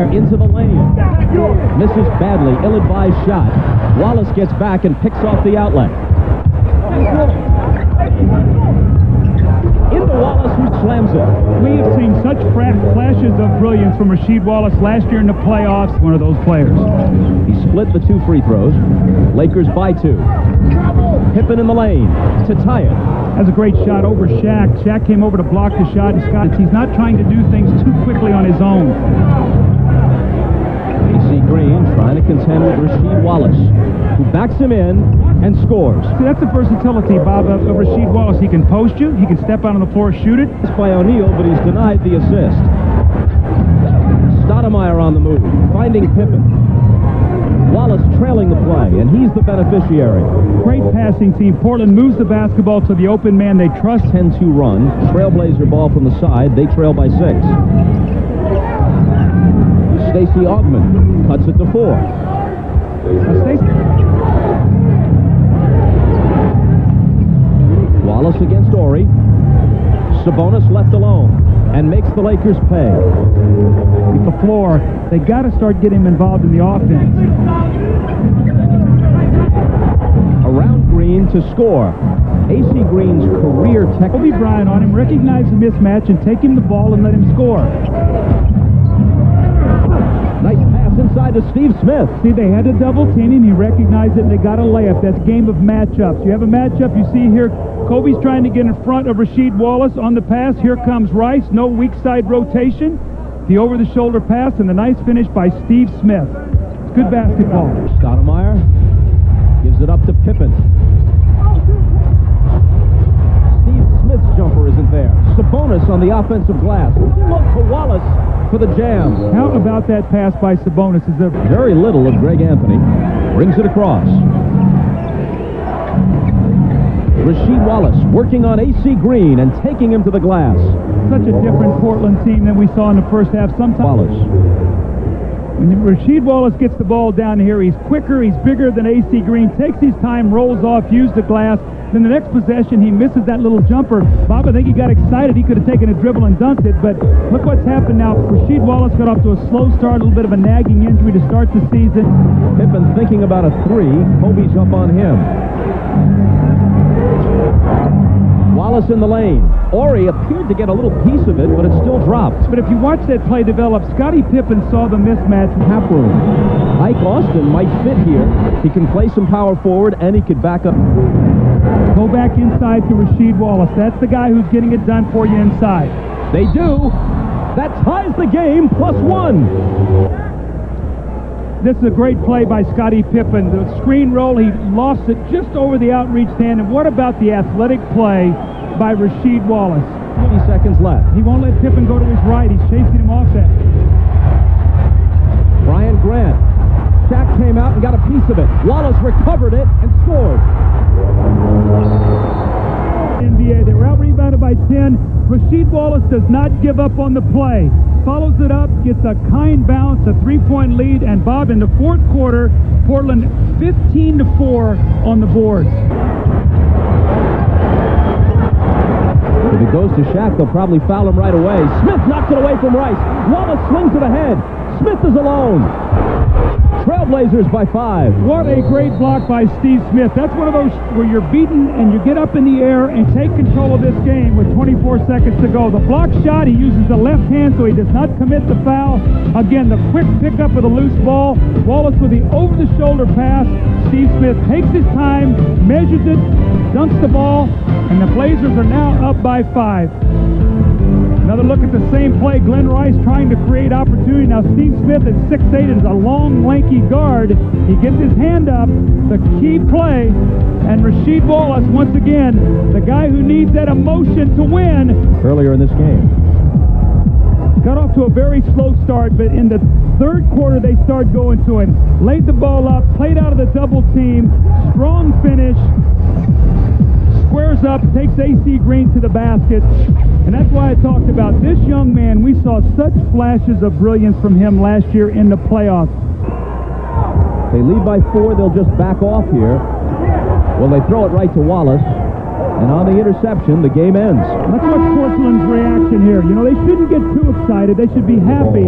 Stoudemire into the lane. Misses badly, ill-advised shot. Wallace gets back and picks off the outlet. Into Wallace, who slams it. We have seen such flashes of brilliance from Rasheed Wallace last year in the playoffs. One of those players. He split the 2 free throws. Lakers by 2. Pippen in the lane to tie it. That's a great shot over Shaq. Shaq came over to block the shot, and he's not trying to do things too quickly on his own. A.C. Green trying to contend with Rasheed Wallace, who backs him in and scores. See, that's the versatility, Bob, of Rasheed Wallace. He can post you, he can step out on the floor, shoot it. It's by O'Neal, but he's denied the assist. Stoudemire on the move, finding Pippen. Wallace trailing the play, and he's the beneficiary. Great passing team. Portland moves the basketball to the open man they trust. 10-2 run. Trailblazer ball from the side. They trail by 6. Stacey Augmon cuts it to 4. Wallace against Ori. Sabonis left alone and makes the Lakers pay. The floor, they got to start getting him involved in the offense. Around Green to score. A.C. Green's career Kobe Bryant on him, recognize the mismatch and take him the ball and let him score. Nice pass inside to Steve Smith. See, they had to double team him. He recognized it, and they got a layup. That's a game of matchups. You have a matchup, you see here, Kobe's trying to get in front of Rasheed Wallace on the pass. Here comes Rice. No weak side rotation. The over-the-shoulder pass, and the nice finish by Steve Smith. Good basketball. Stoudemire gives it up to Pippen. Steve Smith's jumper isn't there. Sabonis on the offensive glass. Look to Wallace for the jam. How about that pass by Sabonis? Is there very little of Greg Anthony. Brings it across. Rasheed Wallace working on A.C. Green and taking him to the glass. Such a different Portland team than we saw in the first half. Sometimes Wallace. When Rasheed Wallace gets the ball down here, he's quicker, he's bigger than A.C. Green, takes his time, rolls off, uses the glass. Then the next possession, he misses that little jumper. Bob, I think he got excited. He could have taken a dribble and dunked it, but look what's happened now. Rasheed Wallace got off to a slow start, a little bit of a nagging injury to start the season. Pippen thinking about a 3. Kobe's up on him. Wallace in the lane. Ori appeared to get a little piece of it, but it still dropped. But if you watch that play develop, Scottie Pippen saw the mismatch. Half room. Ike Austin might fit here. He can play some power forward, and he could back up. Go back inside to Rasheed Wallace. That's the guy who's getting it done for you inside. They do. That ties the game, +1. This is a great play by Scottie Pippen. The screen roll, he lost it just over the outreach stand. And what about the athletic play by Rasheed Wallace? 50 seconds left. He won't let Pippen go to his right. He's chasing him off that. Brian Grant. Shaq came out and got a piece of it. Wallace recovered it and scored. NBA, they were out-rebounded by 10. Rasheed Wallace does not give up on the play. Follows it up, gets a kind bounce, a 3-point lead, and Bob, in the fourth quarter, Portland 15-4 on the boards. If it goes to Shaq, they'll probably foul him right away. Smith knocks it away from Rice. Wallace slings it ahead. Smith is alone. Trailblazers by 5. What a great block by Steve Smith. That's one of those where you're beaten and you get up in the air and take control of this game with 24 seconds to go. The block shot, he uses the left hand so he does not commit the foul. Again, the quick pickup of the loose ball. Wallace with the over-the-shoulder pass. Steve Smith takes his time, measures it, dunks the ball, and the Blazers are now up by 5. Another look at the same play. Glenn Rice trying to create opportunity. Now Steve Smith at 6'8" is a long, lanky guard. He gets his hand up. The key play. And Rasheed Wallace, once again, the guy who needs that emotion to win. Earlier in this game. Got off to a very slow start, but in the third quarter they start going to it. Laid the ball up, played out of the double team. Strong finish. Squares up, takes A.C. Green to the basket. And that's why I talked about this young man. We saw such flashes of brilliance from him last year in the playoffs. They lead by 4. They'll just back off here. Well, they throw it right to Wallace. And on the interception, the game ends. Let's watch Portland's reaction here. You know, they shouldn't get too excited. They should be happy.